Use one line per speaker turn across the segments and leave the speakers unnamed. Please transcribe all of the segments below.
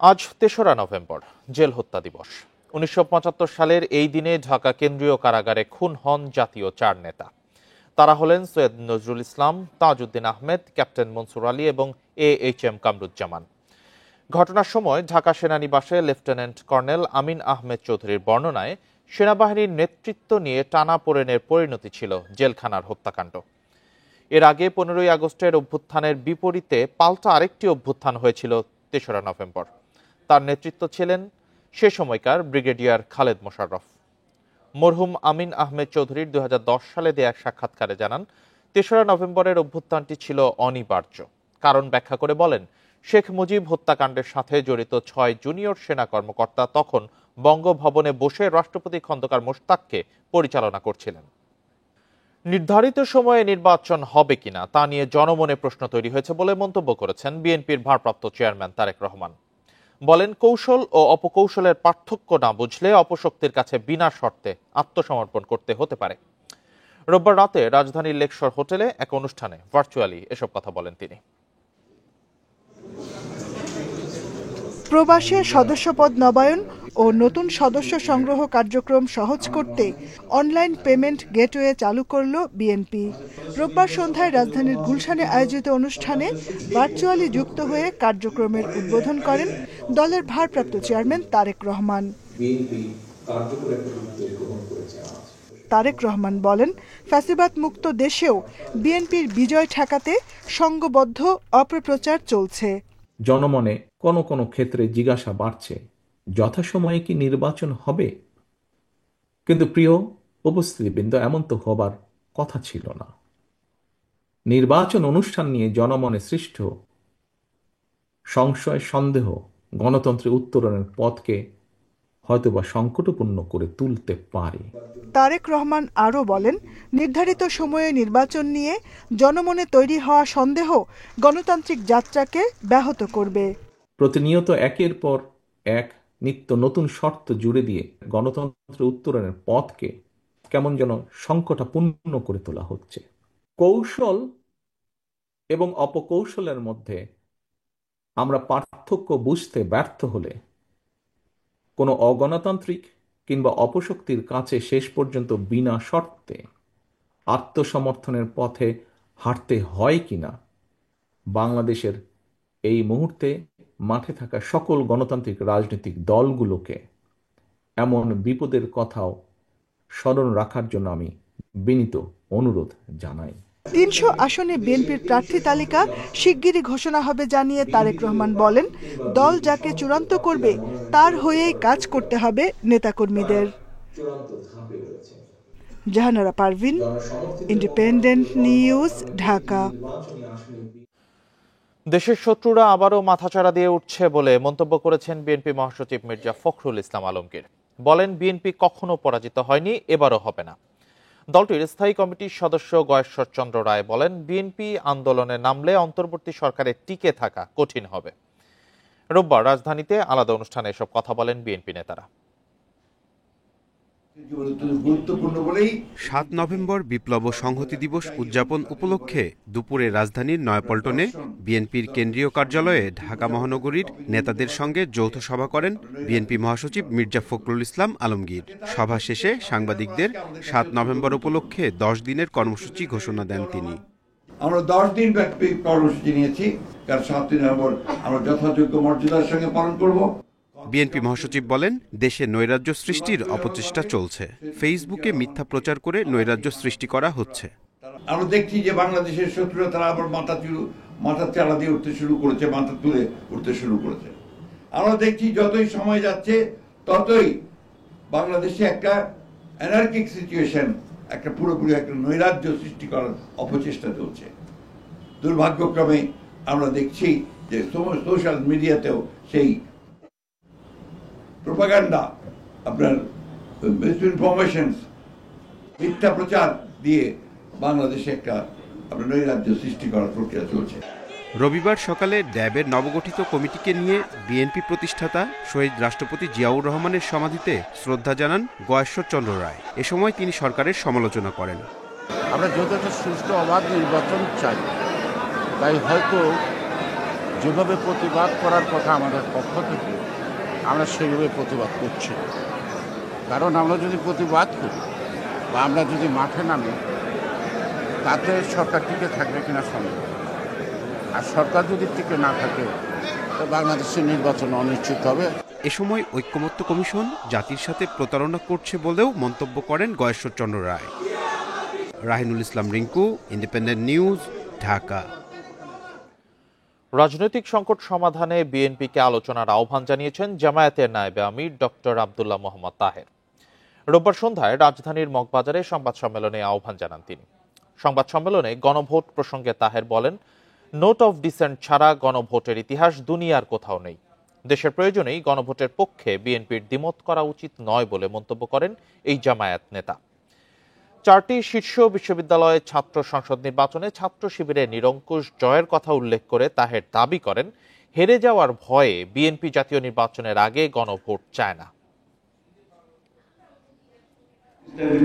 আজ ৩রা November, jail হত্যা দিবস। ১৯৭৫ সালের এই দিনে ঢাকা কেন্দ্রীয় কারাগারে খুন হন জাতীয় ৪ নেতা। তারা হলেন সৈয়দ নজরুল ইসলাম, তাজউদ্দিন আহমেদ, ক্যাপ্টেন মনসুর আলী এবং AHM কামরুজ্জামান। ঘটনার সময় ঢাকা সেনানিবাসে লেফটেন্যান্ট কর্নেল আমিন আহমেদ চৌধুরীর বর্ণনায় সেনাবাহিনীর নেতৃত্ব নিয়ে টানাপোড়েনের পরিণতি ছিল জেলখানার হত্যাকাণ্ড। এর আগে ১৫ই আগস্টের অভ্যুত্থানের বিপরীতে পাল্টা আরেকটি অভ্যুত্থান হয়েছিল ৩রা নভেম্বর। তার নেতৃত্ব ছিলেন সে সময়কার ব্রিগেডিয়ার খালেদ মোশাররফ। মরহুম আমিন আহমেদ চৌধুরীর ২০১০ সালে দেয়া এক সাক্ষাৎকারে জানান, ৩রা নভেম্বরের অভ্যুত্থানটি ছিল অনিবার্য। কারণ ব্যাখ্যা করে বলেন, শেখ মুজিব হত্যাকাণ্ডের সাথে জড়িত ৬ জুনিয়র সেনা কর্মকর্তা তখন বঙ্গভবনে বসে রাষ্ট্রপতি খন্দকার মোশতাককে পরিচালনা করছিলেন। নির্ধারিত সময়ে নির্বাচন হবে কিনা তা নিয়ে জনমনে প্রশ্ন তৈরি হয়েছে বলে মন্তব্য করেছেন বিএনপির ভারপ্রাপ্ত চেয়ারম্যান তারেক রহমান। বলেন, কৌশল ও অপকৌশলের পার্থক্য না বুঝলে অপশক্তির কাছে বিনা শর্তে আত্মসমর্পণ করতে হতে পারে। রোববার রাতে রাজধানীর লেকশোর হোটেলে এক অনুষ্ঠানে ভার্চুয়ালি এসব কথা বলেন তিনি।
প্রবাসে সদস্যপদ নবায়ন ও নতুন সদস্য সংগ্রহ কার্যক্রম সহজ করতে অনলাইন পেমেন্ট গেটওয়ে চালু করল বিএনপি। রোববার সন্ধ্যায় রাজধানীর গুলশানে আয়োজিত অনুষ্ঠানে ভার্চুয়ালি যুক্ত হয়ে কার্যক্রমের উদ্বোধন করেন দলের ভারপ্রাপ্ত চেয়ারম্যান তারেক রহমান। তারেক রহমান বলেন, ফ্যাসিবাদ মুক্ত দেশেও বিএনপির বিজয় ঠেকাতে সংঘবদ্ধ অপপ্রচার চলছে।
জনমনে কোনো কোনো ক্ষেত্রে জিজ্ঞাসা বাড়ছে, যথাসময়ে কি নির্বাচন হবে? কিন্তু প্রিয় উপস্থিতিবৃন্দ, এমন তো হবার কথা ছিল না। নির্বাচন অনুষ্ঠান নিয়ে জনমনে সৃষ্ট সংশয়, সন্দেহ গণতন্ত্রের উত্তরণের পথকে হয়তোবা সংকটপূর্ণ করে তুলতে পারে।
তারেক রহমান আরও বলেন, নির্ধারিত সময়ে নির্বাচন নিয়ে জনমনে তৈরি হওয়া সন্দেহ গণতান্ত্রিক যাত্রাকে ব্যাহত করবে।
প্রতিনিয়ত একের পর এক নিত্য নতুন শর্ত জুড়ে দিয়ে গণতন্ত্রের উত্তরণের পথকে কেমন যেন সংকটাপূর্ণ করে তোলা হচ্ছে। কৌশল এবং অপকৌশলের মধ্যে আমরা পার্থক্য বুঝতে ব্যর্থ হলে কোনো অগণতান্ত্রিক কিংবা অপশক্তির কাছে শেষ পর্যন্ত বিনা শর্তে আত্মসমর্থনের পথে হাঁটতে হয় কিনা বাংলাদেশের এই মুহূর্তে মাঠে থাকা সকল গণতান্ত্রিক রাজনৈতিক দলগুলোকে এমন বিপদের কথাও স্মরণ রাখার জন্য আমি বিনীত অনুরোধ জানাই।
৩০০ আসনে বিএনপির প্রার্থী তালিকা শিগগিরই ঘোষণা হবে জানিয়ে তারেক রহমান বলেন, দল যাকে চূড়ান্ত করবে তার হয়েই কাজ করতে হবে নেতাকর্মীদের। Jahanara Parvin, independent news, Dhaka.
দেশের শত্রুরা আবারও মাথাচাড়া দিয়ে উঠছে বলে মন্তব্য করেছেন বিএনপি মহাসচিব মির্জা ফখরুল ইসলাম আলমগীর। বলেন, বিএনপি কখনো পরাজিত হয়নি, এবারও হবে না। দলটির স্থায়ী কমিটির সদস্য গয়েশ্বর চন্দ্র রায় বলেন, বিএনপি আন্দোলনে নামলে অন্তর্বর্তী সরকারের টিকে থাকা কঠিন হবে। রোববার রাজধানীতে আলাদা অনুষ্ঠানে এসব কথা বলেন বিএনপি নেতারা।
৭ নভেম্বর বিপ্লব ও সংহতি দিবস উদযাপন উপলক্ষে দুপুরে রাজধানীর নয়াপল্টনে বিএনপির কেন্দ্রীয় কার্যালয়ে ঢাকা মহানগরীর নেতাদের সঙ্গে যৌথ সভা করেন বিএনপি মহাসচিব মির্জা ফখরুল ইসলাম আলমগীর। সভা শেষে সাংবাদিকদের ৭ নভেম্বর উপলক্ষে ১০ দিনের কর্মসূচি ঘোষণা দেন তিনি।
আমরা ১০ দিন ব্যাপী কর্মসূচি নিয়েছি, কারণ ৭ নভেম্বর আমরা যথাযোগ্য মর্যাদার সঙ্গে পালন করব।
বিএনপি মহাসচিব বলেন, দেশে নৈরাজ্য সৃষ্টির অপচেষ্টা চলছে। ফেসবুকে মিথ্যা প্রচার করে নৈরাজ্য সৃষ্টি করা হচ্ছে।
আমরা দেখছি যে বাংলাদেশের শত্রুরা তারা আবার মাথা চালা দিয়ে উঠতে শুরু করেছে, মাথা তুলে উঠতে শুরু করেছে। আমরা দেখছি যতই সময় যাচ্ছে ততই বাংলাদেশে একটা অ্যানার্কিক সিচুয়েশন, একটা পুরোপুরি একটা নৈরাজ্য সৃষ্টি করার অপচেষ্টা চলছে। দুর্ভাগ্যক্রমে আমরা দেখছি যে সোশ্যাল মিডিয়াতেও সেই প্রোপাগান্ডা, আপনার মিসইনফরমেশন, মিথ্যা প্রচার দিয়ে বাংলাদেশে একটা আপনার নৈরাজ্য সৃষ্টি করার প্রক্রিয়া চলছে।
রবিবার সকালে ড্যাবের নবগঠিত কমিটিকে নিয়ে বিএনপি প্রতিষ্ঠাতা শহীদ রাষ্ট্রপতি জিয়াউর রহমানের সমাধিতে শ্রদ্ধা জানান গয়েশ্বর চন্দ্র রায়। এ সময় তিনি সরকারের সমালোচনা করেন।
আমরা যথেষ্ট সুষ্ঠু অবাধ নির্বাচন চাই, তাই হয়তো যেভাবে প্রতিবাদ করার কথা আমাদের পক্ষ থেকে আমরা সেইভাবে প্রতিবাদ করছি, কারণ আমরা যদি প্রতিবাদ করি বা আমরা যদি মাঠে নামি তাতে সরকার টিকে থাকবে কিনা সন্দেহ। আর সরকার যদি টিকে না থাকে তো বাংলাদেশের নির্বাচন অনিশ্চিত হবে।
এ সময় ঐক্যমত্য কমিশন জাতির সাথে প্রতারণা করছে বলেও মন্তব্য করেন গয়েশ্বরচন্দ্র রায়। রাহিনুল ইসলাম রিঙ্কু, ইন্ডিপেন্ডেন্ট নিউজ, ঢাকা।
রাজনৈতিক সংকট সমাধানে বিএনপিকে আলোচনার আহ্বান জানিয়েছেন জামায়াতের নায়েবে আমির ডক্টর আব্দুল্লাহ মোহাম্মদ তাহের। রোববার সন্ধ্যায় রাজধানীর মগবাজারে সংবাদ সম্মেলনে আহ্বান জানান তিনি। সংবাদ সম্মেলনে গণভোট প্রসঙ্গে তাহের বলেন, নোট অফ ডিসেন্ট ছাড়া গণভোটের ইতিহাস দুনিয়ার কোথাও নেই। দেশের প্রয়োজনেই গণভোটের পক্ষে বিএনপির দ্বিমত করা উচিত নয় বলে মন্তব্য করেন এই জামায়াত নেতা। 4টি শীর্ষ বিশ্ববিদ্যালয়ে ছাত্র সংসদ নির্বাচনে ছাত্র শিবিরের নিরঙ্কুশ জয়ের কথা উল্লেখ করে তাহের দাবি করেন, হেরে যাওয়ার ভয়ে বিএনপি জাতীয় নির্বাচনের আগে গণভোট চায় না।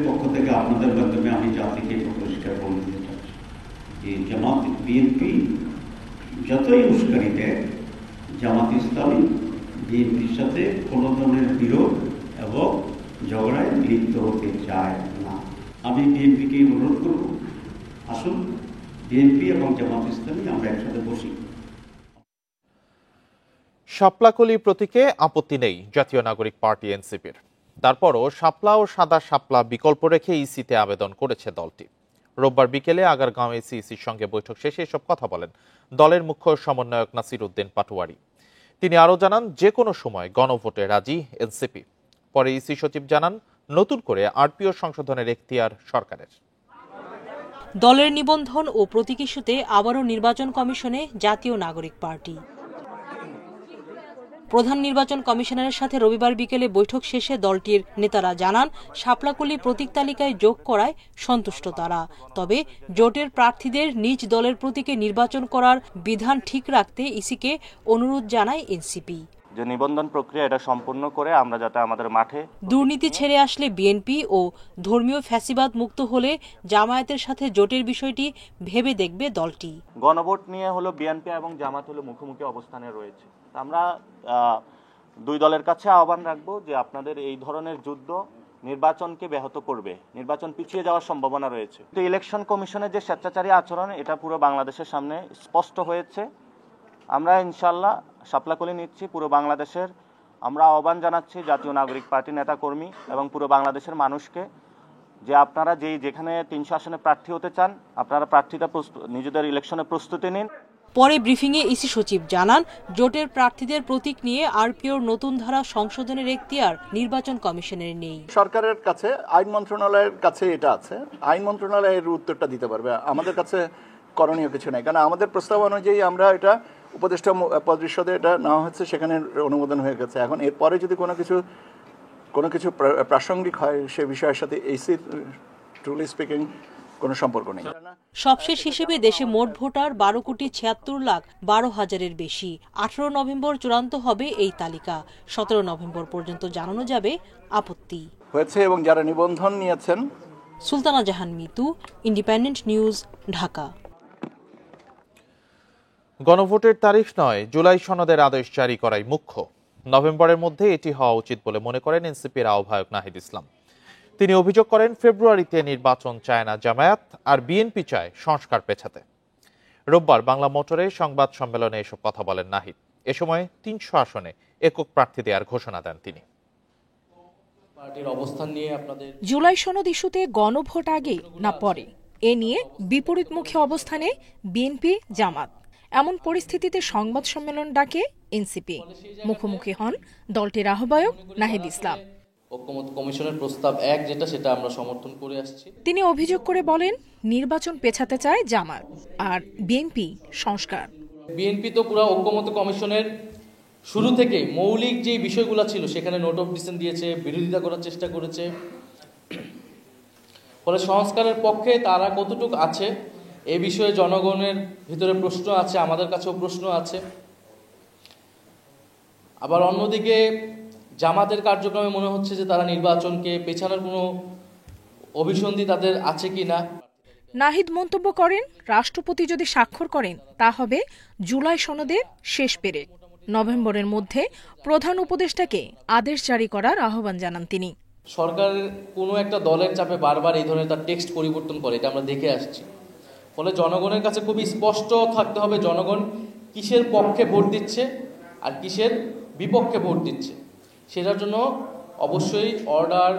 পক্ষ থেকে আপনাদের মাধ্যমে আমি জাতিকে পরিষ্কার বলে দিতে চাচ্ছি যে জামাত বিএনপি যতই উস্কানি দেয়, জামাত ইসলামী বিএনপির সাথে কোনো ধরনের বিরোধ এবং ঝগড়ায় লিপ্ত হতে চায় না। আমি বিএনপিকে অনুরোধ করব, আসুন বিএনপি এবং জামাত ইসলামী আমরা একসাথে বসি।
শাপলাকলি প্রতীকে আপত্তি নেই জাতীয় নাগরিক পার্টি এনসিপির। তারপরও শাপলা ও সাদা শাপলা বিকল্প রেখে ইসিতে আবেদন করেছে দলটি। রোববার বিকেলে আগারগাঁও ইসির সঙ্গে বৈঠক শেষে এসব কথা বলেন দলের মুখ্য সমন্বয়ক নাসির উদ্দিন পাটোয়ারি। তিনি আরও জানান, যে কোনো সময় গণভোটে রাজি এনসিপি। পরে ইসি সচিব জানান, নতুন করে আরপিও সংশোধনের এখতিয়ার সরকারের।
দলের নিবন্ধন ও প্রতীক ইস্যুতে আবারও নির্বাচন কমিশনে জাতীয় নাগরিক পার্টি। প্রধান নির্বাচন কমিশনারের সাথে রবিবার বিকেলে বৈঠক শেষে দলটির নেতারা জানান, শাপলাকলি প্রতীক তালিকায় যোগ করায় সন্তুষ্ট তারা। তবে জোটের প্রার্থীদের নিজ দলের প্রতীকে নির্বাচন করার বিধান ঠিক রাখতে ইসিকে অনুরোধ জানায় এনসিপি।
যে নিবন্ধন প্রক্রিয়া এটা সম্পূর্ণ করে আমরা যাতে আমাদের মাঠে
দুর্নীতি ছেড়ে আসলে বিএনপি ও ধর্মীয় ফ্যাসিবাদ মুক্ত হলে জামায়াতের সাথে জোটের বিষয়টি ভেবে দেখবে দলটি।
গণভোট নিয়ে হলো বিএনপি এবং জামাত হলো মুখোমুখি অবস্থানে রয়েছে। আমরা দুই দলের কাছে আহ্বান রাখবো যে আপনাদের এই ধরনের যুদ্ধ নির্বাচনকে ব্যাহত করবে, নির্বাচন পিছিয়ে যাওয়ার সম্ভাবনা রয়েছে। ইলেকশন কমিশনের যে স্বেচ্ছাচারী আচরণ, এটা পুরো বাংলাদেশের সামনে স্পষ্ট হয়েছে। আমরা ইনশাল্লাহ শাপলাকলি নিচ্ছি পুরো বাংলাদেশের। আমরা আহ্বান জানাচ্ছি জাতীয় নাগরিক পার্টি নেতাকর্মী এবং পুরো বাংলাদেশের মানুষকে যে আপনারা যেখানে 300 আসনে প্রার্থী হতে চান, আপনারা প্রার্থীতা নিজেদের ইলেকশনে প্রস্তুতি নিন।
পরে ব্রিফিংয়ে ইসি সচিব জানান, জোটের প্রার্থীদের প্রতীক নিয়ে আরপিওর নতুন ধারা সংশোধনের এখতিয়ার নির্বাচন কমিশনের নেই।
সরকারের কাছে, আইন মন্ত্রণালয়ের কাছে এটা আছে, আইন মন্ত্রণালয়ের উত্তরটা দিতে পারবে। আমাদের কাছে করণীয় কিছু নেই, কারণ আমাদের প্রস্তাব অনুযায়ী আমরা এটা উপদেষ্টা পরিষদে এটা নেওয়া হচ্ছে, সেখানে অনুমোদন হয়ে গেছে। এখন এরপরে যদি কোনো কিছু প্রাসঙ্গিক হয় সে বিষয়ের সাথে এসি ট্রুলি স্পিকিং কোনো সম্পর্ক নেই।
সবশেষ হিসেবে দেশে মোট ভোটার 12,76,12,000-এর বেশি। 18 নভেম্বর চূড়ান্ত হবে এই তালিকা। 17 নভেম্বর পর্যন্ত জানানো যাবে আপত্তি
হয়েছে এবং যারা নিবন্ধন নিয়েছেন।
সুলতানা জাহান মিতু, ইন্ডিপেন্ডেন্ট নিউজ, ঢাকা।
গণভোটের তারিখ নয়, জুলাই সনদের আদেশ জারি করাই মুখ্য। নভেম্বরের মধ্যে এটি হওয়া উচিত বলে মনে করেন এনসিপির আহ্বায়ক নাহিদ ইসলাম। তিনি অভিযোগ করেন, ফেব্রুয়ারিতে নির্বাচন চায় না জামায়াত, আর বিএনপি চায় সংস্কার পেছাতে। রোববার বাংলা মোটরে সংবাদ সম্মেলনে এসব কথা বলেন নাহিদ। এ সময় 300 আসনে একক প্রার্থী দেওয়ার ঘোষণা দেন তিনি।
জুলাই সনদ ইস্যুতে গণভোট আগে না পরে, এ নিয়ে বিপরীতমুখী অবস্থানে বিএনপি জামাত। এমন পরিস্থিতিতে সংবাদ সম্মেলন ডাকে এনসিপি। মুখোমুখি হন দলটির আহ্বায়ক নাহিদ ইসলাম।
ঐক্যমত্য কমিশনের প্রস্তাব 1 যেটা, সেটা আমরা সমর্থন করে আসছি।
তিনি অভিযোগ করে বলেন, নির্বাচন পেছাতে চায় জামাত আর বিএনপি সংস্কার।
বিএনপি তো পুরো ঐক্যমত্য কমিশনের শুরু থেকে মৌলিক যে বিষয়গুলো ছিল সেখানে নোট অফ ডিসেন্ট দিয়েছে, বিরোধিতা করার চেষ্টা করেছে। ফলে সংস্কারের পক্ষে তারা কতটুকু আছে এ বিষয়ে জনগণের ভিতরে প্রশ্ন আছে, আমাদের কাছেও প্রশ্ন আছে। আবার অন্যদিকে জামাতের কার্যক্রমে মনে হচ্ছে যে তারা নির্বাচনকে পেছানোর কোনো অভিসন্ধি তাদের আছে কি না।
নাহিদ মন্তব্য করেন, রাষ্ট্রপতি যদি স্বাক্ষর করেন তা হবে জুলাই সনদের শেষ পেরেক। নভেম্বরের মধ্যে প্রধান উপদেষ্টাকে আদেশ জারি করার আহ্বান জানান তিনি।
সরকারের কোনো একটা দলের চাপে বারবার এই ধরনের তার টেক্সট পরিবর্তন করে, এটা আমরা দেখে আসছি। ফলে জনগণের কাছে খুবই স্পষ্ট থাকতে হবে জনগণ কিসের পক্ষে ভোট দিচ্ছে আর কিসের বিপক্ষে ভোট দিচ্ছে। সেটার জন্য অবশ্যই অর্ডার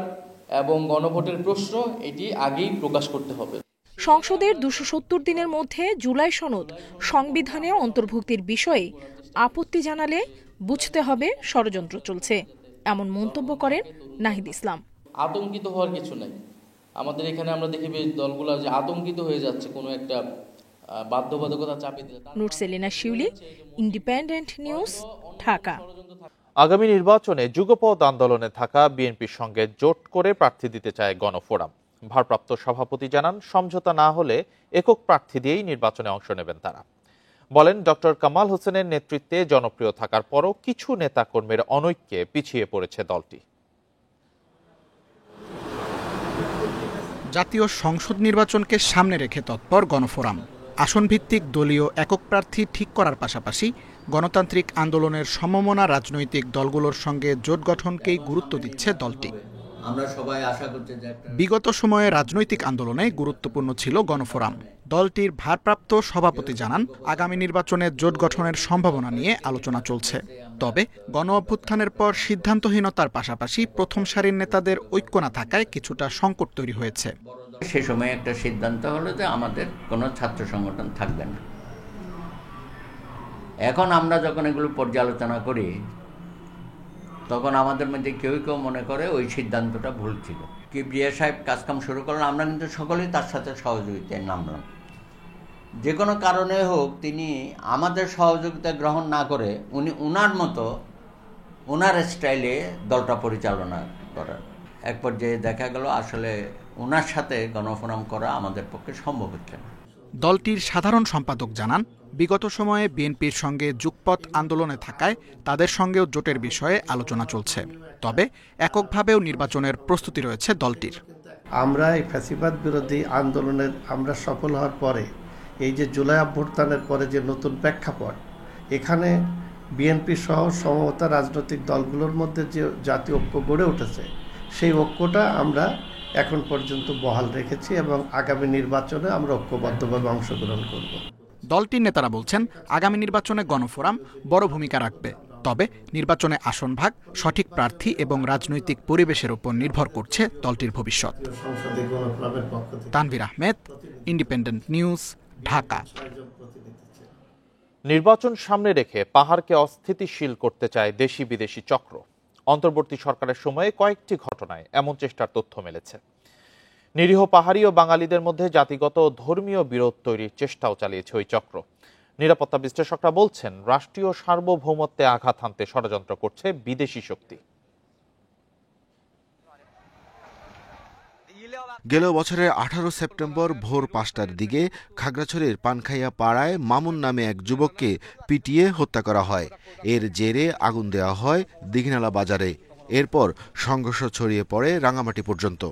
এবং গণভোটের প্রশ্ন এটি আগেই প্রকাশ করতে হবে।
সংসদের 270 দিনের মধ্যে জুলাই সনদ সংবিধানে অন্তর্ভুক্তির বিষয়ে আপত্তি জানালে বুঝতে হবে ষড়যন্ত্র চলছে, এমন মন্তব্য করেন নাহিদ ইসলাম।
আতঙ্কিত হওয়ার কিছু নাই। আমাদের এখানে আমরা দেখি দলগুলো যে আতঙ্কিত হয়ে যাচ্ছে কোনো একটা বাধ্যবাধকতা চাপিয়ে দিলে।
নুরসেলিনা শিউলি, ইন্ডিপেন্ডেন্ট নিউজ, ঢাকা।
আগামী নির্বাচনে যুগপৎ আন্দোলনে থাকা বিএনপির সঙ্গে জোট করে প্রার্থী দিতে চায় গণফোরাম। ভারপ্রাপ্ত সভাপতি জানান, সমঝোতা না হলে একক প্রার্থী দিয়েই নির্বাচনে অংশ নেবেন তারা। বলেন, ডক্টর কামাল হোসেনের নেতৃত্বে জনপ্রিয় থাকার পরও কিছু নেতাকর্মীর অনৈক্যে পিছিয়ে পড়েছে দলটি।
জাতীয় সংসদ নির্বাচনকে সামনে রেখে তৎপর গণফোরাম। আসনভিত্তিক দলীয় একক প্রার্থী ঠিক করার পাশাপাশি গণতান্ত্রিক আন্দোলনের সমমনা রাজনৈতিক দলগুলোর সঙ্গে জোট গঠনকেই গুরুত্ব দিচ্ছে দলটি।
আমরা সবাই আশা করছি যে
বিগত সময়ে রাজনৈতিক আন্দোলনে গুরুত্বপূর্ণ ছিল গণফোরাম। দলটির ভারপ্রাপ্ত সভাপতি জানান, আগামী নির্বাচনে জোট গঠনের সম্ভাবনা নিয়ে আলোচনা চলছে। তবে গণ অভ্যুত্থানের পর সিদ্ধান্তহীনতার পাশাপাশি প্রথম সারির নেতাদের ঐক্য না থাকায় কিছুটা সংকট তৈরি হয়েছে।
সে সময় একটা সিদ্ধান্ত হলো যে আমাদের কোনো ছাত্র সংগঠন থাকবে না। এখন আমরা যখন এগুলো পর্যালোচনা করি তখন আমাদের মধ্যে কেউ কেউ মনে করে ওই সিদ্ধান্তটা ভুল ছিল। কিবরিয়া সাহেব কাজকাম শুরু করলেন, আমরা কিন্তু সকলেই তার সাথে সহযোগিতায় নামলাম। যে কোনো কারণে হোক তিনি আমাদের সহযোগিতা গ্রহণ না করে উনি উনার মতো ওনার স্টাইলে দলটা পরিচালনা করেন। এক পর্যায়ে দেখা গেল আসলে ওনার সাথে গণফোরাম করা আমাদের পক্ষে সম্ভব হচ্ছে না।
দলটির সাধারণ সম্পাদক জানান, বিগত সময়ে বিএনপির সঙ্গে যুগপৎ আন্দোলনে থাকায় তাদের সঙ্গেও জোটের বিষয়ে আলোচনা চলছে। তবে এককভাবেও নির্বাচনের প্রস্তুতি রয়েছে দলটির।
আমরা এই ফ্যাসিবাদ বিরোধী আন্দোলনের আমরা সফল হওয়ার পরে এই যে জুলাই অভ্যুত্থানের পরে যে নতুন প্রেক্ষাপট, এখানে বিএনপি সহ সমমত রাজনৈতিক দলগুলোর মধ্যে যে জাতীয় ঐক্য গড়ে উঠেছে, সেই ঐক্যটা আমরা এখন পর্যন্ত বহাল রেখেছি এবং আগামী নির্বাচনে আমরা ঐক্যবদ্ধভাবে অংশগ্রহণ করব।
দলটির নেতারা বলছেন, আগামী নির্বাচনে গণফোরাম বড় ভূমিকা রাখবে। তবে নির্বাচনে আসন ভাগ, সঠিক প্রার্থী এবং রাজনৈতিক পরিবেশের উপর নির্ভর করছে দলটির ভবিষ্যৎ। Tanvir Ahmed, Independent news, Dhaka.
নির্বাচন সামনে রেখে পাহাড়কে অস্থিতিশীল করতে চায় দেশি বিদেশি চক্র। অন্তর্বর্তী সরকারের সময়ে কয়েকটি ঘটনায় এমন চেষ্টার তথ্য মিলেছে। নিরীহ পাহাড়ি ও বাঙালিদের মধ্যে জাতিগত ও ধর্মীয় বিরোধ তৈরির চেষ্টাও চালিয়েছে ওই চক্র। নিরাপত্তা বিশ্লেষকরা বলছেন, রাষ্ট্রীয় সার্বভৌমত্বে আঘাত হানতে ষড়যন্ত্র করছে বিদেশি শক্তি।
গেল বছরের 18 সেপ্টেম্বর ভোর 5টার দিকে খাগড়াছড়ির পানখাইয়া পাড়ায় মামুন নামে এক যুবককে পিটিয়ে হত্যা করা হয়। এর জেরে আগুন দেওয়া হয় দীঘিনালা বাজারে। এরপর সংঘর্ষ ছড়িয়ে পড়ে রাঙামাটি পর্যন্ত।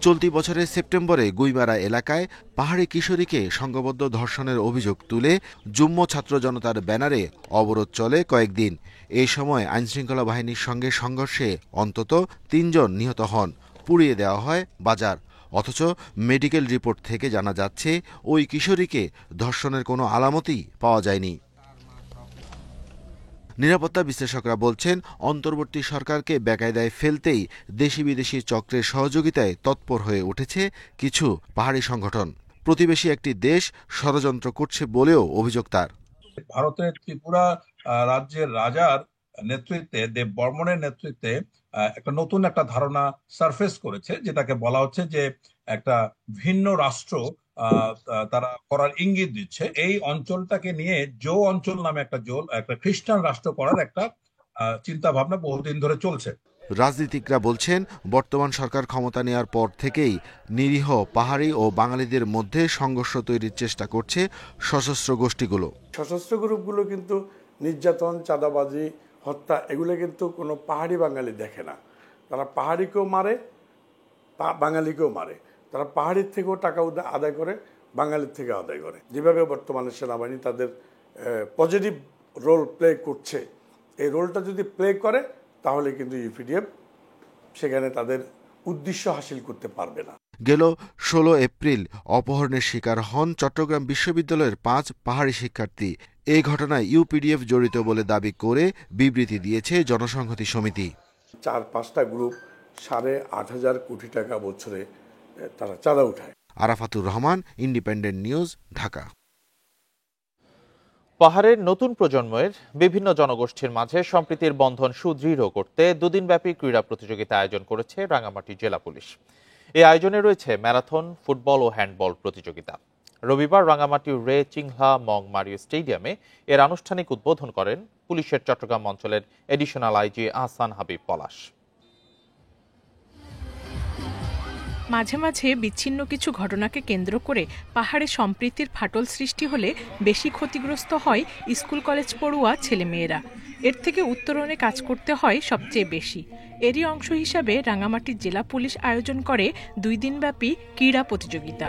চলতি বছরের সেপ্টেম্বরে গুইমারা এলাকায় পাহাড়ি কিশোরীকে সংঘবদ্ধ ধর্ষণের অভিযোগ তুলে যুগ্ম ছাত্র জনতার ব্যানারে অবরোধ চলে কয়েকদিন। এই সময় আইনশৃঙ্খলা বাহিনীর সঙ্গে সংঘর্ষে অন্তত 3 জন নিহত হন, পুড়িয়ে দেওয়া হয় বাজার। অথচ মেডিকেল রিপোর্ট থেকে জানা যাচ্ছে ওই কিশোরীকে ধর্ষণের কোনো আলামতই পাওয়া যায়নি। নিরাপত্তা বিশ্লেষকরা বলছেন, অন্তর্বর্তী সরকারকে বেকায়দায় ফেলতেই দেশি বিদেশি চক্রের সহযোগিতায় তৎপর হয়ে উঠেছে কিছু পাহাড়ি সংগঠন। প্রতিবেশী একটি দেশ ষড়যন্ত্র করছে বলেও অভিযোগ তার।
ভারতের ত্রিপুরা রাজ্যের রাজার নেতৃত্বে, দেব বর্মনের নেতৃত্বে একটা নতুন একটা ধারণা সারফেস করেছে, যেটাকে বলা হচ্ছে যে একটা ভিন্ন রাষ্ট্র তারা করার ইঙ্গিত দিচ্ছে। এই অঞ্চলটাকে নিয়ে জো অঞ্চল নামে একটা খ্রিস্টান রাষ্ট্র করার একটা চিন্তা ভাবনা বহুদিন ধরে চলছে।
রাজনীতিকরা বলছেন, বর্তমান সরকার ক্ষমতা নেওয়ার পর থেকেই নিরীহ পাহাড়ি ও বাঙালিদের মধ্যে সংঘর্ষ তৈরির চেষ্টা করছে সশস্ত্র গোষ্ঠীগুলো।
সশস্ত্র গ্রুপগুলো কিন্তু নির্যাতন, চাঁদাবাজি, হত্যা এগুলো কিন্তু কোনো পাহাড়ি বাঙালি দেখে না। তারা পাহাড়িকেও মারে, বাঙালিকেও মারে। তারা পাহাড়ির থেকেও টাকা আদায় করে, বাঙালির থেকে আদায় করে। যেভাবে বর্তমানে সেনাবাহিনী তাদের পজিটিভ রোল প্লে করছে, এই রোলটা যদি প্লে করে তাহলে কিন্তু ইউপিডিএফ সেখানে তাদের উদ্দেশ্য হাসিল করতে পারবে না।
গেল 16 এপ্রিল অপহরণের শিকার হন চট্টগ্রাম বিশ্ববিদ্যালয়ের 5 পাহাড়ি শিক্ষার্থী। এই ঘটনায় ইউপিডিএফ জড়িত বলে দাবি করে বিবৃতি দিয়েছে জনসংহতি সমিতি।
4-5টা গ্রুপ 8,500 কোটি টাকা বছরে তারা চাঁদা উঠায়।
Arafatur Rahman, independent news, Dhaka.
পাহাড়ের নতুন প্রজন্মের বিভিন্ন জনগোষ্ঠীর মাঝে সম্প্রীতির বন্ধন সুদৃঢ় করতে দুদিনব্যাপী ক্রীড়া প্রতিযোগিতা আয়োজন করেছে রাঙ্গামাটি জেলা পুলিশ। এই আয়োজনে রয়েছে ম্যারাথন, ফুটবল ও হ্যান্ডবল প্রতিযোগিতা। রবিবার রাঙ্গামাটির রে চিংহা মং মারিও স্টেডিয়ামে এর আনুষ্ঠানিক উদ্বোধন করেন পুলিশের চট্টগ্রাম অঞ্চলের এডিশনাল আইজি আহসান হাবিব পলাশ।
মাঝে মাঝে বিচ্ছিন্ন কিছু ঘটনাকে কেন্দ্র করে পাহাড়ে সম্প্রীতির ফাটল সৃষ্টি হলে বেশি ক্ষতিগ্রস্ত হয় স্কুল কলেজ পড়ুয়া ছেলেমেয়েরা। এর থেকে উত্তরণে কাজ করতে হয় সবচেয়ে বেশি। এরই অংশ হিসাবে রাঙ্গামাটি জেলা পুলিশ আয়োজন করে 2 দিনব্যাপী ক্রীড়া প্রতিযোগিতা।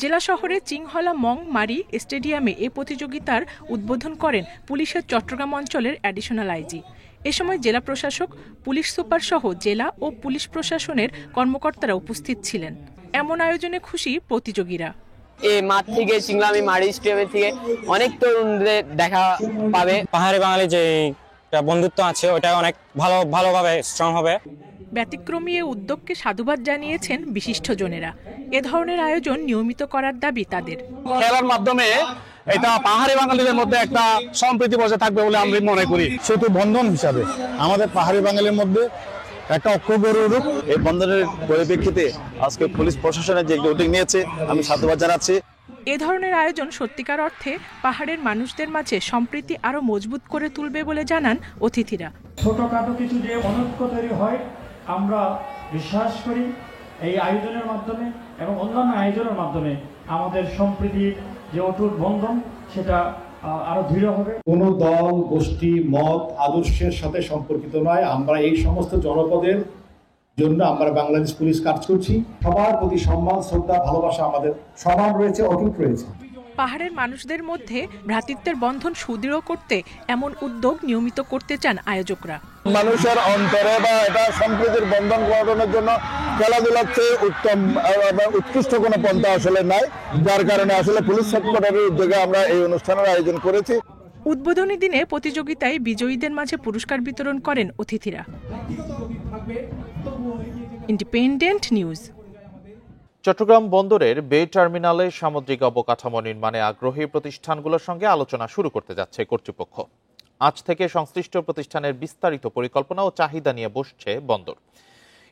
জেলা শহরের চিংহলা মং মারি স্টেডিয়ামে এ প্রতিযোগিতার উদ্বোধন করেন পুলিশের চট্টগ্রাম অঞ্চলের অ্যাডিশনাল আইজি। এ সময় জেলা প্রশাসক, পুলিশ সুপার সহ জেলা ও পুলিশ প্রশাসনের কর্মকর্তারা উপস্থিত ছিলেন। এমন আয়োজনে খুশি প্রতিযোগীরা।
এই মাঠ থেকে চিংলামি মারি স্টেডিয়াম থেকে অনেক তরুণদের দেখা পাবে। পাহাড়ে বাঙালি যে বন্ধুত্ব আছে ওটা অনেক ভালোভাবে স্ট্রং হবে।
ব্যতিক্রমী এ উদ্যোগকে সাধুবাদ জানিয়েছেন বিশিষ্টজনেরা। এ ধরনের আয়োজন নিয়মিত করার দাবি তাদের।
খেলার মাধ্যমে এটা পাহাড়ি বাঙালিদের মধ্যে একটা সম্প্রীতি বজায় থাকবে বলে আমি মনে করি। সেতু বন্ধন হিসাবে আমাদের পাহাড়ি বাঙালির মধ্যে একটা ঐক্যগড়।
এই বন্ধনের পরিপ্রেক্ষিতে আজকে পুলিশ প্রশাসনের যে উদ্যোগ নিয়েছে আমি সাধুবাদ জানাচ্ছি।
এ ধরনের আয়োজন সত্যিকার অর্থে পাহাড়ের মানুষদের মাঝে সম্প্রীতি আরো মজবুত করে তুলবে বলে জানান অতিথিরা।
ছোটখাটো কিছু যে অনৈক্য তৈরি হয়, আমরা বিশ্বাস করি এই আয়োজনের মাধ্যমে এবং অন্যান্য আয়োজনের মাধ্যমে আমাদের সম্প্রীতির যে অটুট বন্ধন সেটা আরো দৃঢ় হবে।
কোনো দল, গোষ্ঠী, মত, আদর্শের সাথে সম্পর্কিত নয়। আমরা এই সমস্ত জনপদের জন্য আমরা বাংলাদেশ পুলিশ কাজ করছি। সবার প্রতি সম্মান, শ্রদ্ধা, ভালোবাসা আমাদের সমান রয়েছে, অটুট রয়েছে।
পাহাড়ের মানুষদের মধ্যে ভ্রাতৃত্বের বন্ধন সুদৃঢ় করতে এমন উদ্যোগ নিয়মিত করতে চান আয়োজকরা।
মানুষের অন্তরে বা এটা সম্প্রীতির বন্ধন গঠনের জন্য খেলাধুলার চেয়ে উত্তম উৎকৃষ্ট কোনো পন্থা আসলে নাই, যার কারণে আসলে পুলিশ হেডকোয়ার্টারের উদ্যোগে আমরা এই অনুষ্ঠানের আয়োজন করেছি।
উদ্বোধনী দিনে প্রতিযোগিতায় বিজয়ীদের মাঝে পুরস্কার বিতরণ করেন অতিথিরা। Independent news.
চট্টগ্রাম বন্দরের বে টার্মিনালে সামুদ্রিক অবকাঠামো নির্মাণে আগ্রহী প্রতিষ্ঠানগুলোর সঙ্গে আলোচনা শুরু করতে যাচ্ছে কর্তৃপক্ষ। আজ থেকে সংশ্লিষ্ট প্রতিষ্ঠানের বিস্তারিত পরিকল্পনা ও চাহিদা নিয়ে বসছে বন্দর।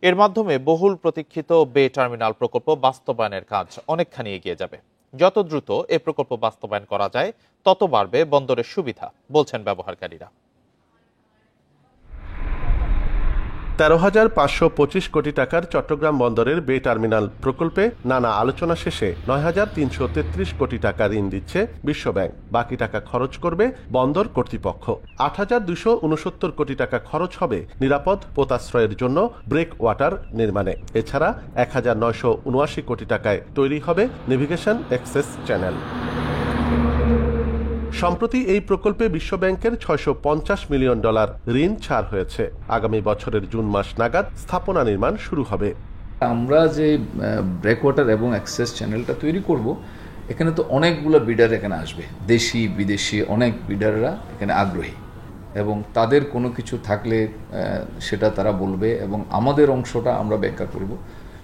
এর মাধ্যমে বহুল প্রতীক্ষিত বে টার্মিনাল প্রকল্প বাস্তবায়নের কাজ অনেকখানি এগিয়ে যাবে। যত দ্রুত এ প্রকল্প বাস্তবায়ন করা যায় তত বাড়বে বন্দরের সুবিধা, বলছেন ব্যবহারকারীরা।
13,525 কোটি টাকার চট্টগ্রাম বন্দরের বে টার্মিনাল প্রকল্পে নানা আলোচনা শেষে 9,333 কোটি টাকা ঋণ দিচ্ছে বিশ্বব্যাংক। বাকি টাকা খরচ করবে বন্দর কর্তৃপক্ষ। 8,269 কোটি টাকা খরচ হবে নিরাপদ পোতাশ্রয়ের জন্য ব্রেক ওয়াটার নির্মাণে। এছাড়া 1,979 কোটি টাকায় তৈরি হবে নেভিগেশন অ্যাক্সেস চ্যানেল। সম্প্রতি এই প্রকল্পে বিশ্বব্যাংকের $650 মিলিয়ন ঋণ ছাড় হয়েছে। আগামী বছরের জুন মাস নাগাদ স্থাপনা নির্মাণ শুরু হবে।
আমরা যে ব্রেকওয়াটার এবং অ্যাক্সেস চ্যানেলটা তৈরি করব, এখানে তো অনেকগুলো বিডার এখানে আসবে, দেশি বিদেশি অনেক বিডাররা এখানে আগ্রহী, এবং তাদের কোনো কিছু থাকলে সেটা তারা বলবে এবং আমাদের অংশটা আমরা ব্যাখ্যা করব।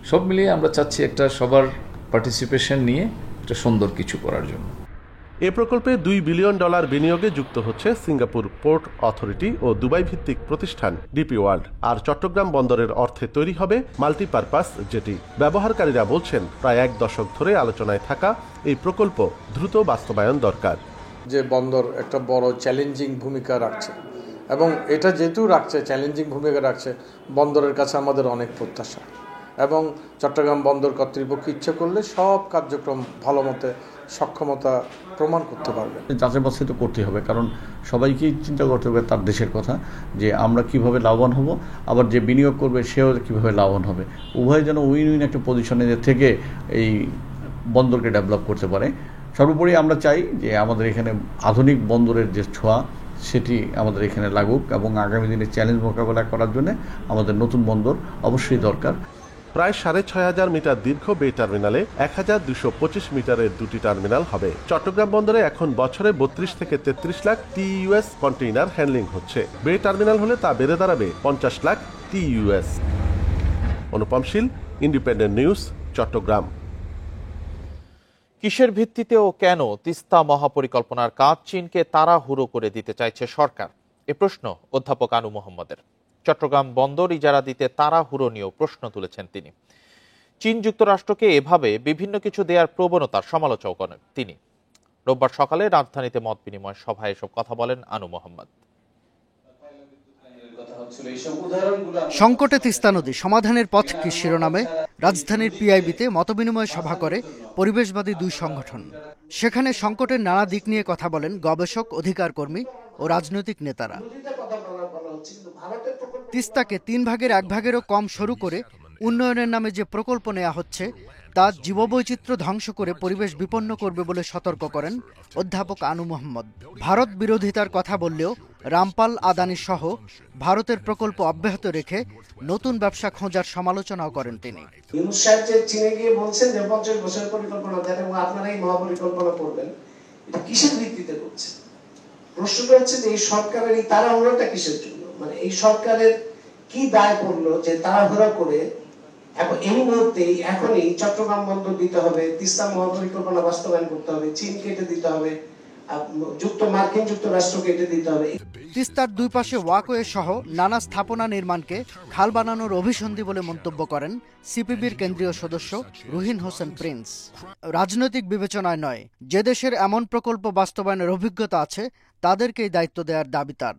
সব মিলিয়ে আমরা চাচ্ছি একটা সবার পার্টিসিপেশন নিয়ে একটা সুন্দর কিছু করার জন্য।
এ প্রকল্পে $2 বিলিয়ন বিনিয়োগে যুক্ত হচ্ছে সিঙ্গাপুর পোর্ট অথরিটি ও দুবাই ভিত্তিক প্রতিষ্ঠান ডিপি ওয়ার্ল্ড। আর চট্টগ্রাম বন্দরের অর্থে তৈরি হবে মাল্টিপারপাস জেটি। ব্যবহারকারীরা বলছেন প্রায় 1 দশক ধরে আলোচনায় থাকা এই প্রকল্প দ্রুত বাস্তবায়ন দরকার।
যে বন্দর একটা বড় চ্যালেঞ্জিং ভূমিকা রাখছে, এবং এটা যেহেতু রাখছে চ্যালেঞ্জিং ভূমিকা রাখছে, বন্দরের কাছে আমাদের অনেক প্রত্যাশা, এবং চট্টগ্রাম বন্দর কর্তৃপক্ষ ইচ্ছে করলে সব কার্যক্রম ভালো মতে সক্ষমতা প্রমাণ করতে পারবেন।
যাচাই বাছাই তো করতে হবে, কারণ সবাইকেই চিন্তা করতে হবে তার দেশের কথা, যে আমরা কিভাবে লাভবান হব, আবার যে বিনিয়োগ করবে সেও কিভাবে লাভবান হবে। উভয় যেন উইন উইন একটা পজিশনে থেকে এই বন্দরকে ডেভেলপ করতে পারে। সর্বোপরি আমরা চাই যে আমাদের এখানে আধুনিক বন্দরের যে ছোঁয়া সেটি আমাদের এখানে লাগুক, এবং আগামী দিনে চ্যালেঞ্জ মোকাবেলা করার জন্য আমাদের নতুন বন্দর অবশ্যই দরকার।
প্রায় 6500 মিটার দীর্ঘ বে টার্মিনালে 1225 মিটারের দুটি টার্মিনাল হবে। চট্টগ্রাম বন্দরে এখন বছরে 32 থেকে 33 লাখ TEUs কন্টেইনার হ্যান্ডলিং হচ্ছে। বে টার্মিনাল হলে তা বেড়ে দাঁড়াবে 50 লাখ TEUs। অনুপম শীল, ইন্ডিপেন্ডেন্ট নিউজ, চট্টগ্রাম।
কিসের ভিত্তিতে ও কেন তিস্তা মহাপরিকল্পনার কাজ চীনকে তাড়াহুড়ো করে দিতে চাইছে সরকার? এ প্রশ্ন অধ্যাপক আনু মোহাম্মদের। চট্টগ্রাম বন্দর ইজারা দিতে তাড়াহুড়ো নিয়েও প্রশ্ন তুলেছেন তিনি। চীন যুক্তরাষ্ট্রকে এভাবে বিভিন্ন কিছু দেওয়ার প্রবণতার সমালোচনা করেন তিনি। রোববার সকালে রাজধানীতে মত বিনিময় সভায় এসব কথা বলেন আনু মোহাম্মদ।
সংকটে তিস্তা নদী সমাধানের পথ কি শিরোনামে রাজধানীর পিআইবিতে মতবিনিময় সভা করে পরিবেশবাদী দুই সংগঠন। সেখানে সংকটের নানা দিক নিয়ে কথা বলেন গবেষক, অধিকার কর্মী ও রাজনৈতিক নেতারা। তিস্তাকে 3 ভাগের 1 ভাগেরও কম সরু করে উন্নয়নের নামে যে প্রকল্প নেওয়া হচ্ছে তা জীববৈচিত্র্য ধ্বংস করে পরিবেশ বিপন্ন করবে বলে সতর্ক করেন অধ্যাপক আনু মোহাম্মদ। ভারত বিরোধিতার কথা বললেও রামপাল, আদানি সহ ভারতের প্রকল্প অব্যাহত রেখে নতুন ব্যবসা খোঁজার সমালোচনাও করেন তিনি।
ইউনূস সাহেব যে চীনে গিয়ে বলছেন যে 50 বছরের পরিকল্পনা দেন এবং আপনারা এই মহাপরিকল্পনা করবেন, এটা কিসের ভিত্তিতে করছে? প্রশ্নটা হচ্ছে যে এই সরকারের এই তাড়াহুড়োটা কিসের জন্য? মানে এই সরকারের কি দায় পড়লো যে তাড়াহুড়া করে এই মুহূর্তে এখনই চট্টগ্রাম বন্দর দিতে হবে, তিস্তা মহাপরিকল্পনা বাস্তবায়ন করতে হবে, চীন কেটে দিতে হবে, মার্কিন যুক্তরাষ্ট্র কেটে দিতে হবে।
তিস্তার দুই পাশে ওয়াকওয়ে সহ নানা স্থাপনা নির্মাণকে খাল বানানোর অভিসন্ধি বলে মন্তব্য করেন সিপিবির কেন্দ্রীয় সদস্য রুহিন হোসেন প্রিন্স। রাজনৈতিক বিবেচনায় নয়, যে দেশের এমন প্রকল্প বাস্তবায়নের অভিজ্ঞতা আছে তাদেরকেই দায়িত্ব দেওয়ার দাবি তার।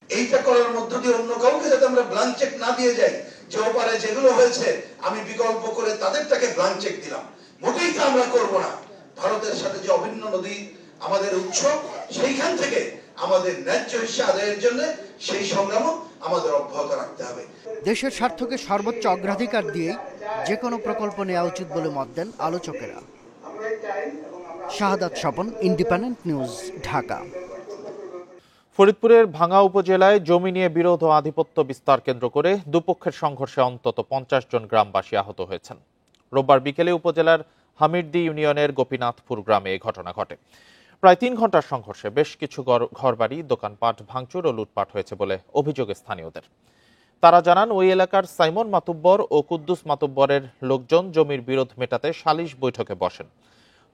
এইটা করার মধ্য দিয়ে অন্য কাউকে যাতে আমরা ব্ল্যাঙ্ক চেক না দিয়ে যাই, যে ওপারে যেগুলো হয়েছে আমি বিকল্প করে তাদেরটাকে ব্ল্যাঙ্ক চেক দিলাম, মোটেই তা আমরা করব না। ভারতের সাথে যে অভিন্ন নদী আমাদের উৎস, সেইখান থেকে আমাদের ন্যায্য হিস্সা আদায়ের জন্য সেই সংগ্রামও আমাদের অব্যাহত রাখতে হবে।
দেশের স্বার্থকে সর্বোচ্চ অগ্রাধিকার দিয়ে যে কোনো প্রকল্প নেওয়া উচিত বলে মত দেন আলোচকেরা। শাহাদাত স্বপন, ইন্ডিপেন্ডেন্ট নিউজ, ঢাকা।
ফরিদপুরের ভাঙ্গা উপজেলায় জমি নিয়ে বিরোধ ও আধিপত্য বিস্তার কেন্দ্র করে দুপক্ষের সংঘর্ষে অন্তত 50 জন গ্রামবাসী আহত হয়েছেন। রোববার বিকেলে উপজেলার হামিরদি ইউনিয়নের গোপীনাথপুর গ্রামে এই ঘটনা ঘটে। প্রায় 3 ঘন্টার সংঘর্ষে বেশ কিছু ঘরবাড়ি, দোকানপাট ভাঙচুর ও লুটপাট হয়েছে বলে অভিযোগ স্থানীয়দের। তারা জানান, ওই এলাকার সাইমন মাতুব্বর ও কুদ্দুস মাতুব্বরের লোকজন জমির বিরোধ মেটাতে সালিশ বৈঠকে বসেন।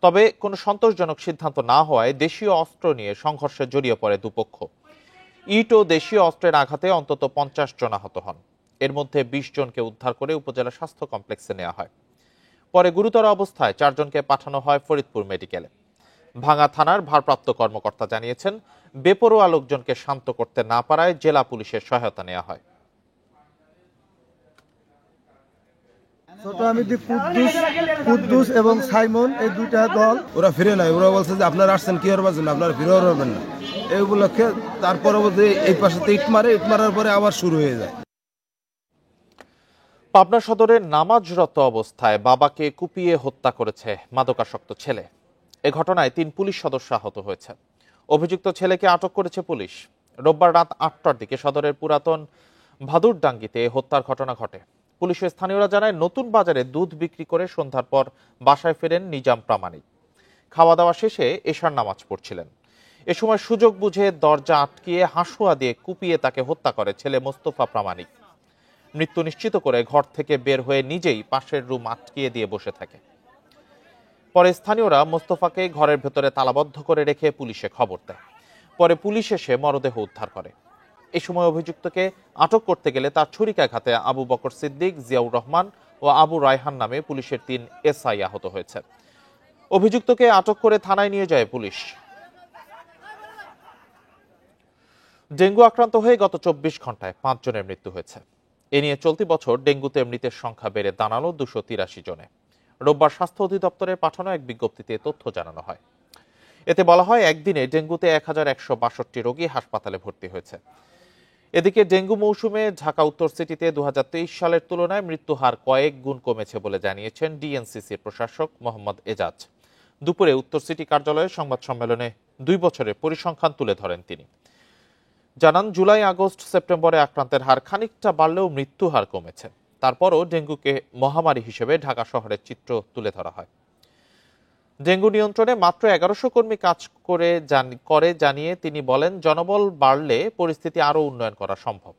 তবে কোনো সন্তোষজনক সিদ্ধান্ত না হওয়ায় দেশীয় অস্ত্র নিয়ে সংঘর্ষে জড়িয়ে পড়ে দুপক্ষ। ইট ও দেশীয় অস্ত্রের আঘাতে অন্তত 50 জন আহত হন। এর মধ্যে 20 জনকে উদ্ধার করে উপজেলা স্বাস্থ্য কমপ্লেক্সে নেওয়া হয়। পরে গুরুতর অবস্থায় 4 জনকে পাঠানো হয় ফরিদপুর মেডিকেলে। ভাঙ্গা থানার ভারপ্রাপ্ত কর্মকর্তা জানিয়েছেন, বেপরোয়া লোকজনকে শান্ত করতে না পারায় জেলা পুলিশের সহায়তা নেওয়া হয়।
কুদ্দুস এবং সাইমন, এই দুইটা দল ওরা ফিরে নাই। ওরা বলছে যে আপনারা আসছেন কি হওয়ার জন্য, আপনারা ফিরে হবেন না। এই উপলক্ষে তার পরবর্তী এই পাশে ইট মারার পরে আবার শুরু হয়ে যায়।
পাবনা সদরের নামাজরত অবস্থায় বাবাকে কুপিয়ে হত্যা করেছে মাদকাসক্ত ছেলে। এ ঘটনায় 3 পুলিশ সদস্য আহত হয়েছে। অভিযুক্ত ছেলেকে আটক করেছে পুলিশ। রোববার রাত 8টার দিকে সদরের পুরাতন ভাদুরডাঙ্গিতে হত্যার ঘটনা ঘটে। পুলিশ ও স্থানীয়রা জানায়, নতুন বাজারে দুধ বিক্রি করে সন্ধ্যার পর বাসায় ফেরেন নিজাম প্রামাণিক। খাওয়া দাওয়া শেষে এশার নামাজ পড়ছিলেন। এ সময় সুযোগ বুঝে দরজা আটকিয়ে হাঁসুয়া দিয়ে কুপিয়ে তাকে হত্যা করে ছেলে মোস্তফা প্রামাণিক। মৃত্যু নিশ্চিত করে ঘর থেকে বের হয়ে নিজেই পাশের রুম আটকিয়ে দিয়ে বসে থাকে। পরে স্থানীয়রা মোস্তফাকে ঘরের ভেতরে তালাবদ্ধ করে রেখে পুলিশে খবর দেয়। পরে পুলিশ এসে মরদেহ উদ্ধার করে। এ সময় অভিযুক্তকে আটক করতে গেলে তার ছুরিকাঘাতে আবু বকর সিদ্দিক, জিয়াউর রহমান ও আবু রায়হান নামে পুলিশের 3 এসআই আহত হয়েছে। অভিযুক্তকে আটক করে থানায় নিয়ে যায় পুলিশ। ডেঙ্গু আক্রান্ত হয়ে গত 24 ঘন্টায় 5 জনের মৃত্যু হয়েছে। এ নিয়ে চলতি বছর ডেঙ্গুতে মৃতের সংখ্যা বেড়ে দাঁড়ালো 283 জনে। রোববার স্বাস্থ্য অধিদপ্তরের পাঠানো এক বিজ্ঞপ্তিতে তথ্য জানানো হয়। এতে বলা হয়, একদিনে ডেঙ্গুতে 1162 রোগী হাসপাতালে ভর্তি হয়েছে। এদিকে ডেঙ্গু মৌসুমে ঢাকা উত্তর সিটিতে 2023 সালের তুলনায় মৃত্যু হার কয়েক গুণ কমেছে বলে জানিয়েছেন ডিএনসিসির প্রশাসক মোহাম্মদ এজাজ। দুপুরে উত্তর সিটি কার্যালয়ে সংবাদ সম্মেলনে 2 বছরের পরিসংখ্যান তুলে ধরেন তিনি। জানান, জুলাই, আগস্ট, সেপ্টেম্বরে আক্রান্তের হার খানিকটা বাড়লেও মৃত্যু হার কমেছে। তারপরও ডেঙ্গুকে মহামারী হিসেবে ঢাকা শহরের চিত্র তুলে ধরা হয়। ডেঙ্গু নিয়ন্ত্রণে মাত্র 1100 কর্মী কাজ করে জানিয়ে তিনি বলেন, জনবল বাড়লে পরিস্থিতি আরও উন্নয়ন করা সম্ভব।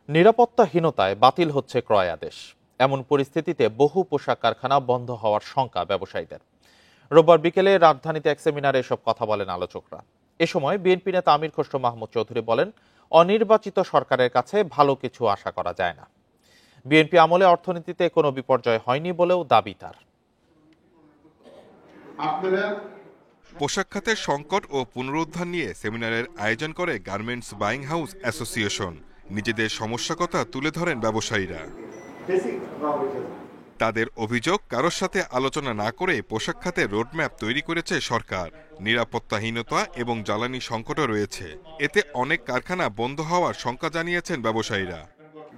নিরাপত্তাহীনতায় বাতিল হচ্ছে ক্রয় আদেশ। এমন পরিস্থিতিতে বহু পোশাক কারখানা বন্ধ হওয়ার শঙ্কা ব্যবসায়ীদের। রোববার বিকেলে রাজধানীতে এক সেমিনারে এসব কথা বলেন আলোচকরা। এ সময় বিএনপি নেতা আমির খসরু মাহমুদ চৌধুরী বলেন, অনির্বাচিত সরকারের কাছে ভালো কিছু আশা করা যায় না। বিএনপি আমলে অর্থনীতিতে কোনো বিপর্যয় হয়নি বলেও দাবি তার।
পোশাক খাতের সংকট ও পুনরুদ্ধার নিয়ে সেমিনারের আয়োজন করে গার্মেন্টস বাইং হাউস অ্যাসোসিয়েশন। নিজেদের সমস্যা কথা তুলে ধরেন ব্যবসায়ীরা। তাদের অভিযোগ, কারোর সাথে আলোচনা না করে পোশাক খাতে রোডম্যাপ তৈরি করেছে সরকার। নিরাপত্তাহীনতা এবং জ্বালানি সংকটও রয়েছে। এতে অনেক কারখানা বন্ধ হওয়ার শঙ্কা জানিয়েছেন ব্যবসায়ীরা।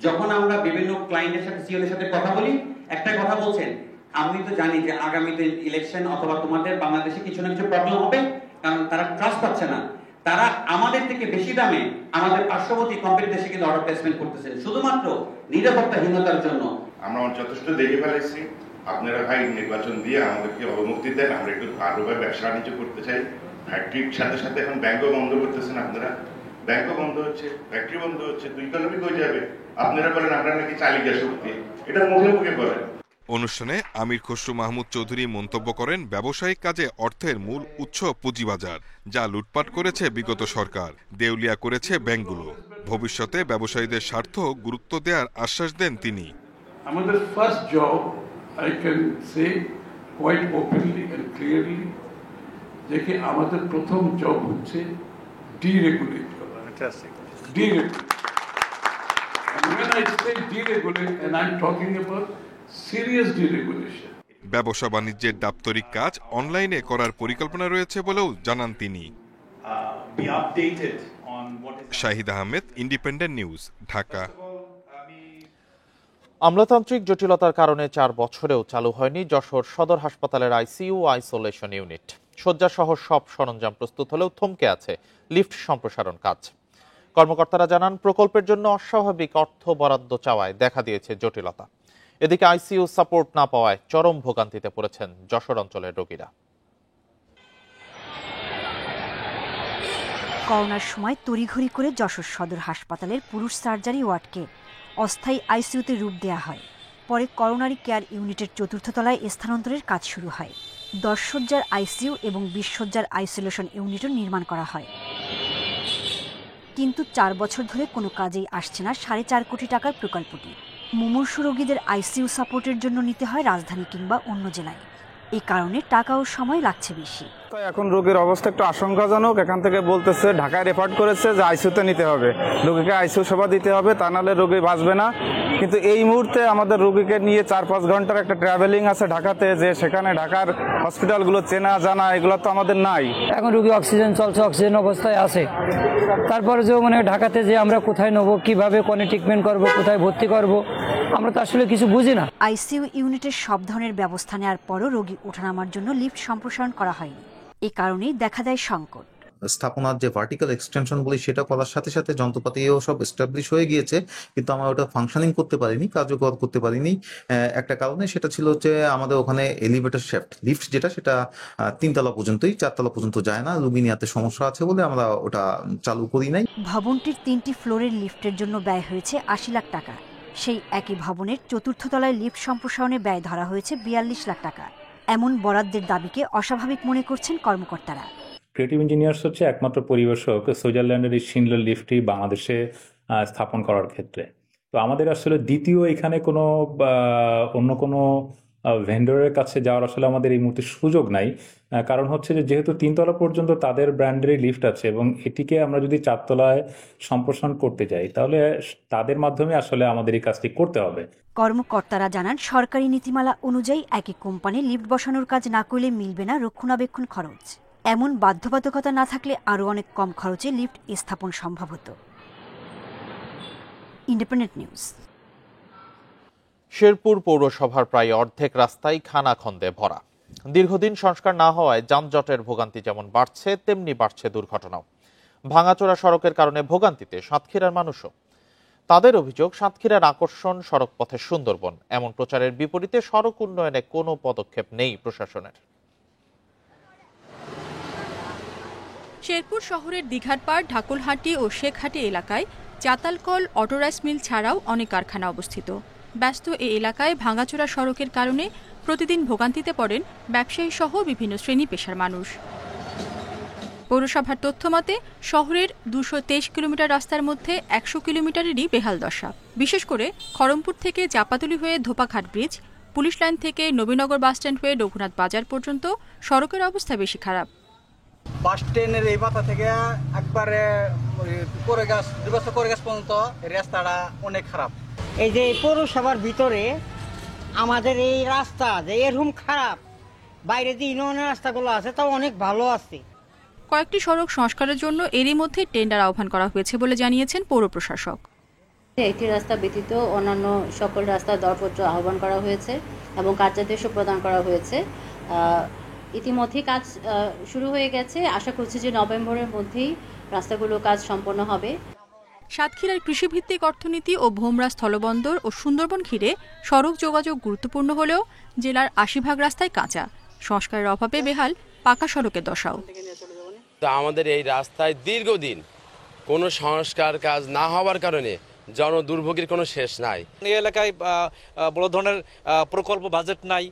যখন আমরা বিভিন্ন ক্লায়েন্টের সাথে সিওলের সাথে কথা বলি, একটা কথা বলছেন, আমি তো জানি যে আগামীতে ইলেকশন অথবা তোমাদের বাংলাদেশে কিছু না কিছু প্রবলেম হবে, কারণ তারা ট্রাস্ট পাচ্ছে না। তারা আমাদের থেকে বেশি দামে আমাদের পার্শ্ববর্তী কোম্পানির দেশে কিন্তু অর্ডার প্লেসমেন্ট করতেছেন শুধুমাত্র নিরাপত্তাহীনতার জন্য।
আমরা যথেষ্ট দেখে ফেলেছি, আপনারা ভাই নির্বাচন দিয়ে আমাদেরকে অবমুক্তি দেন, আমরা একটু ভালোভাবে ব্যবসা বাণিজ্য করতে চাই। ফ্যাক্টরির সাথে সাথে এখন ব্যাংকও বন্ধ করতেছেন আপনারা, ব্যাংকও বন্ধ হচ্ছে, ফ্যাক্টরি বন্ধ হচ্ছে, তো ইকোনমি হয়ে যাবে। আপনারা বলেন আমরা নাকি চালিকা শক্তি, এটা মুখে মুখে বলেন।
অনুষ্ঠানে আমির খসরু মাহমুদ চৌধুরী মন্তব্য করেন, ব্যবসায়িক কাজে অর্থের মূল উৎস পুঁজিবাজার, যা লুটপাট করেছে বিগত সরকার, দেউলিয়া করেছে ব্যাংকগুলো। ভবিষ্যতে ব্যবসায়ীদের স্বার্থ গুরুত্ব দেওয়ার আশ্বাস দেন তিনি।
আমাদের first job, I can say quite openly and clearly, দেখে আমাদের প্রথম জব হচ্ছে ডিরেগুলেট করা। ডিরেগুলেট। When I say deregulate, and I'm talking about serious deregulation.
ব্যবসা বাণিজ্যের দাপ্তরিক কাজ অনলাইনে করার পরিকল্পনা রয়েছে বলেও জানান তিনি। Shahid Ahmed, Independent news, Dhaka.
আমলাতান্ত্রিক জটিলতার কারণে 4 বছরেও চালু হয়নি যশোর সদর হাসপাতালের আইসিইউ আইসোলেশন ইউনিট। শয্যাসহ সব সরঞ্জাম প্রস্তুত হলেও থমকে আছে লিফট সম্প্রসারণ কাজ। কর্মকর্তারা জানান, প্রকল্পের জন্য অস্বাভাবিক অর্থ বরাদ্দ চাওয়ায় দেখা দিয়েছে জটিলতা। এদিকে আইসিইউ সাপোর্ট না পাওয়ায় চরম ভোগান্তিতে পড়েছেন যশোর অঞ্চলের রোগীরা।
করোনার সময় তড়িঘড়ি করে যশোর সদর হাসপাতালের পুরুষ সার্জারি ওয়ার্ডকে অস্থায়ী আইসিইউতে রূপ দেওয়া হয়। পরে করোনারি কেয়ার ইউনিটের 4র্থ তলায় স্থানান্তরের কাজ শুরু হয়। 10 শয্যার আইসিইউ এবং 20 শয্যার আইসোলেশন ইউনিটও নির্মাণ করা হয়। কিন্তু 4 বছর ধরে কোনো কাজেই আসছে না 4.5 কোটি টাকার প্রকল্পটি। মুমূর্ষু রোগীদের আইসিইউ সাপোর্টের জন্য নিতে হয় রাজধানী কিংবা অন্য জেলায়। এই কারণে টাকা ও সময় লাগছে বেশি।
এখন রোগীর অবস্থা একটু আশঙ্কাজনক। এখান থেকে বলতেছে, ঢাকায় রেফার করেছে যে আইসিইউতে নিতে হবে, রোগীকে আইসিইউ সেবা দিতে হবে, তা নাহলে রোগী বাঁচবে না। কিন্তু এই মুহূর্তে আমাদের রোগীকে নিয়ে 4-5 ঘন্টার একটা ট্রাভেলিং আছে ঢাকাতে, যে সেখানে ঢাকার হসপিটালগুলো চেনা জানা এগুলো তো আমাদের নাই।
এখন রোগী অক্সিজেন চলছে, অক্সিজেন অবস্থায় আছে। তারপরে যে মানে ঢাকাতে যে আমরা কোথায় নেবো, কিভাবে কোনে ট্রিটমেন্ট করব, কোথায় ভর্তি করব, আমরা তো আসলে কিছু বুঝি না।
আইসিইউ ইউনিটের সব ধরনের ব্যবস্থা নেওয়ার পরও রোগী ওঠানামার জন্য লিফট সম্প্রসারণ করা হয়নি। এই কারণেই দেখা দেয় সংকট।
স্থাপনার যে ভার্টিক্যাল এক্সটেনশন বলি, সেটা করার সাথে সাথে যন্ত্রপাতিও সব এস্টাবলিশ হয়ে গিয়েছে, কিন্তু আমরা ওটা ফাংশনিং করতে পারিনি, কার্যকর করতে পারিনি। একটা কারণে সেটা ছিল যে আমাদের ওখানে এলিভেটর শ্যাফট লিফট যেটা, সেটা 3 তলা পর্যন্তই, 4 তলা পর্যন্ত যায় না। রোগী নেওয়াতে সমস্যা আছে বলে আমরা ওটা চালু করি নাই।
ভবনটির 3টি ফ্লোরের লিফটের জন্য ব্যয় হয়েছে 80 লাখ টাকা। সেই একই ভবনের 4র্থ তলায় লিফট সম্প্রসারণে ব্যয় ধরা হয়েছে 42 লাখ টাকা। এমন বরাদ্দের দাবিকে অস্বাভাবিক মনে করছেন কর্মকর্তারা।
ক্রিয়েটিভ ইঞ্জিনিয়ার্স হচ্ছে একমাত্র পরিবেশক সুইজারল্যান্ডের এই শিনলার লিফটটি বাংলাদেশে স্থাপন করার ক্ষেত্রে। তো আমাদের আসলে দ্বিতীয় এখানে কোনো অন্য কোনো ভেন্ডরের কাছে যাওয়ার আসলে আমাদের এই মুহূর্তে সুযোগ নাই। কারণ হচ্ছে যে যেহেতু 3 তলা পর্যন্ত তাদের ব্র্যান্ডেরই লিফট আছে এবং এটিকে আমরা যদি 4 তলায় সম্প্রসারণ করতে যাই তাহলে তাদের মাধ্যমে আসলে আমাদের এই কাজটি করতে হবে।
কর্মকর্তারা জানান, সরকারি নীতিমালা অনুযায়ী একই কোম্পানি লিফট বসানোর কাজ না করলে মিলবে না রক্ষণাবেক্ষণ খরচ। এমন বাধ্যবাধকতা না থাকলে আরও অনেক কম খরচে লিফট স্থাপন সম্ভব হতো। Independent news.
শেরপুর পৌরসভার প্রায় অর্ধেক রাস্তায় খানাখন্দে ভরা। দীর্ঘদিন সংস্কার না হওয়ায় যানজটের ভোগান্তি যেমন বাড়ছে তেমনি বাড়ছে দুর্ঘটনাও। ভাঙাচোরা সড়কের কারণে ভোগান্তিতে সাতক্ষীরার মানুষও। তাদের অভিযোগ, সাতক্ষীরার আকর্ষণ সড়কপথের সুন্দরবন। এমন প্রচারের বিপরীতে সড়ক উন্নয়নে কোনো পদক্ষেপ নেই প্রশাসনের।
শেরপুর শহরের দিঘাটপাড়, ঢাকুলহাটি ও শেখহাটি এলাকায় চাতালকল, অটোরাইস মিল ছাড়াও অনেক কারখানা অবস্থিত। ব্যস্ত এই এলাকায় ভাঙাচোরা সড়কের কারণে প্রতিদিন ভোগান্তিতে পড়েন ব্যবসায়ী সহ বিভিন্ন শ্রেণী পেশার মানুষ। পৌরসভার তথ্য মতে শহরের 223 কিলোমিটার রাস্তার মধ্যে 100 কিলোমিটারেরই বেহাল দশা। বিশেষ করে খড়মপুর থেকে চাপাতলি হয়ে ধোপাঘাট ব্রিজ, পুলিশ লাইন থেকে নবীনগর বাসস্ট্যান্ড হয়ে রঘুনাথ বাজার পর্যন্ত সড়কের অবস্থা বেশি খারাপ।
বাস স্ট্যান্ডের এই মাথা থেকে একবারে করে গাছ পর্যন্ত রাস্তাটা অনেক খারাপ।
এই যে পৌরসভার ভিতরে আমাদের এই রাস্তা যে এরকম খারাপ, বাইরে যে ইউনিয়নের রাস্তাগুলো আছে তাও অনেক ভালো আছে।
কয়েকটি সড়ক সংস্কারের জন্য এরই মধ্যে টেন্ডার আহ্বান করা হয়েছে বলে জানিয়েছেন পৌর প্রশাসক।
একটি রাস্তা ব্যতীত অন্যান্য সকল রাস্তার দরপত্র আহ্বান করা হয়েছে এবং কার্যাদেশও প্রদান করা হয়েছে। ইতিমধ্যে কাজ শুরু হয়ে গেছে। আশা করছি যে নভেম্বরের মধ্যেই রাস্তাগুলোর কাজ সম্পন্ন হবে।
সাতক্ষীরার কৃষিভিত্তিক অর্থনীতি ও ভোমরা স্থলবন্দর ও সুন্দরবন ঘিরে সড়ক যোগাযোগ গুরুত্বপূর্ণ হলেও জেলার 80% রাস্তায় কাঁচা। সংস্কারের অভাবে বেহাল পাকা সড়কের দশাও।
আমাদের এই রাস্তায় দীর্ঘদিন কোনো সংস্কার কাজ না হওয়ার কারণে জনদুর্ভোগের কোনো শেষ নাই।
এই এলাকায় বড় ধরনের প্রকল্প বাজেট নাই,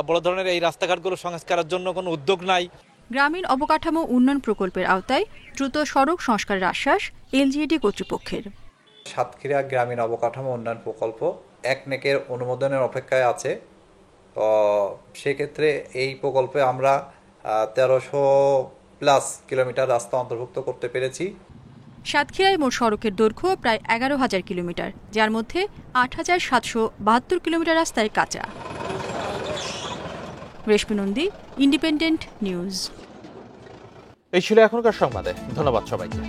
বড় ধরনের এই রাস্তাঘাটগুলো সংস্কারের জন্য কোনো উদ্যোগ নাই।
গ্রামীণ অবকাঠামো উন্নয়ন প্রকল্পের আওতায় দ্রুত সড়ক সংস্কারের আশ্বাস এলজিইডি কর্তৃপক্ষের।
সাতক্ষীরা গ্রামীণ অবকাঠামো উন্নয়ন প্রকল্প একনেকের অনুমোদনের অপেক্ষায় আছে। তো সেক্ষেত্রে এই প্রকল্পে আমরা 1300+ কিলোমিটার রাস্তা অন্তর্ভুক্ত করতে পেরেছি।
সাতক্ষীরায় মোট সড়কের দৈর্ঘ্য প্রায় 11,000 কিলোমিটার, যার মধ্যে 8,772 কিলোমিটার রাস্তায় কাঁচা। রেশমি নন্দী, ইন্ডিপেন্ডেন্ট নিউজ।
এই ছিল এখনকার সংবাদে। ধন্যবাদ সবাইকে।